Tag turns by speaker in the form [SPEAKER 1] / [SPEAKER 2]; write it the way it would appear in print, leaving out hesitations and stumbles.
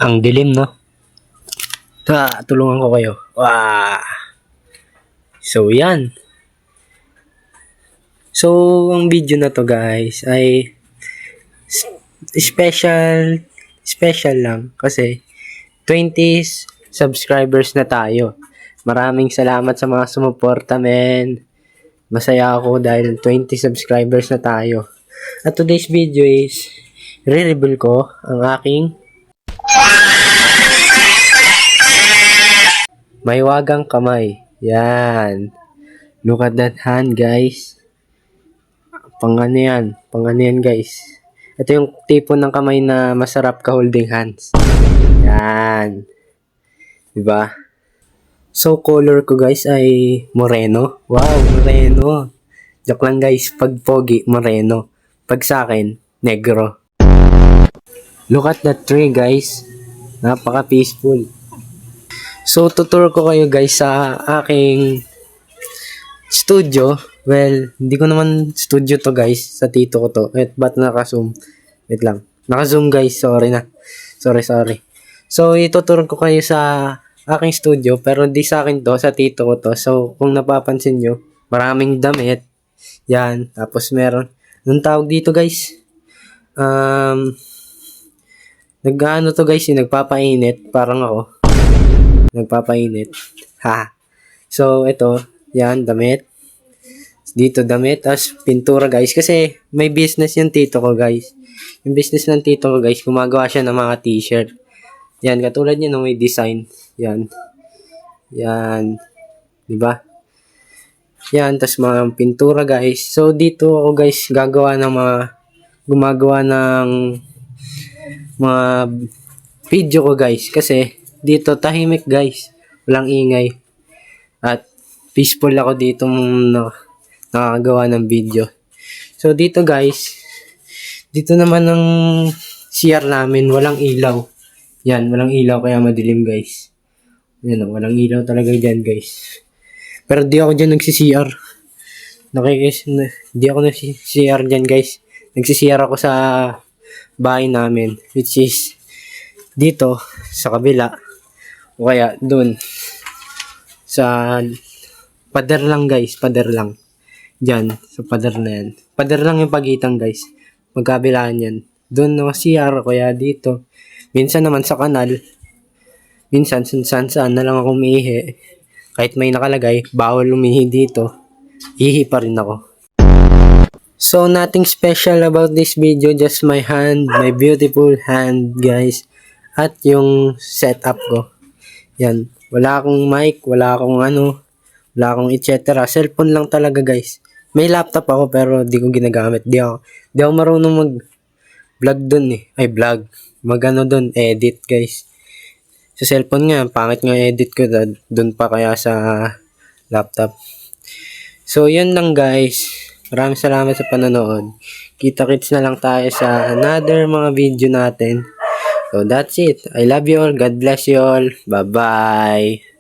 [SPEAKER 1] Ang dilim, no? Tulungan ko kayo. Wow! So, yan. So, ang video na to guys ay special lang kasi 20 subscribers na tayo. Maraming salamat sa mga sumuporta, men. Masaya ako dahil 20 subscribers na tayo. At today's video is re-reveal ko ang aking maywagang kamay. Yan. Look at that hand, guys. Pang ano yan, guys. Ito yung tipo ng kamay na masarap ka holding hands. Yan. Diba? So, color ko, guys, ay moreno. Wow, moreno. Joke lang, guys. Pag pogi, moreno. Pag sa akin, negro. Look at that tree, guys. Napaka-peaceful. So, tutur ko kayo, guys, sa aking studio. Well, hindi ko naman studio to, guys. Sa tito ko to. Ba't naka-zoom? Wait lang. Naka-zoom, guys. Sorry na. Sorry. So, ituturo ko kayo sa aking studio. Pero hindi sa akin to. Sa tito ko to. So, kung napapansin nyo, maraming damit. Yan. Tapos meron. Anong tawag dito, guys? Nag-ano to, guys. Yung nagpapainit. Parang ako. Nagpapainit. Ha. So, ito. Yan, damit. Dito damit, as pintura, guys. Kasi may business yung tito ko, guys. Yung business ng tito ko, guys, gumagawa siya ng mga t-shirt. Yan, katulad niya nung may design. Yan. Diba? Yan, tas mga pintura, guys. So, dito ako, guys, gumagawa ng mga video ko, guys. Kasi, dito tahimik, guys. Walang ingay. At, peaceful ako dito nakagawa ng video. So, dito guys, dito naman ang CR namin, walang ilaw. Yan, walang ilaw kaya madilim guys. Yan, walang ilaw talaga dyan guys. Pero di ako dyan nagsi-CR. Di ako nagsi-CR dyan guys. Nagsi-CR ako sa bahay namin, which is dito, sa kabila. O kaya, dun. Sa pader lang guys, pader lang. Diyan, sa pader na yan. Pader lang yung pagitan guys. Magkabilaan yan. Doon na CR, kaya dito. Minsan naman sa kanal. Minsan, saan na lang ako umihi. Kahit may nakalagay, bawal umihi dito. Ihi pa rin ako. So, nothing special about this video. Just my hand, my beautiful hand guys. At yung setup ko. Yan. Wala akong mic, wala akong etc. Cellphone lang talaga guys. May laptop ako pero di ko ginagamit. Di ako marunong mag-vlog dun eh. Ay, vlog. Dun, edit guys. Sa cellphone nga, pangit nga edit ko dun pa kaya sa laptop. So, yun lang guys. Maraming salamat sa panonood. Kita-kits na lang tayo sa another mga video natin. So, that's it. I love you all. God bless you all. Bye-bye.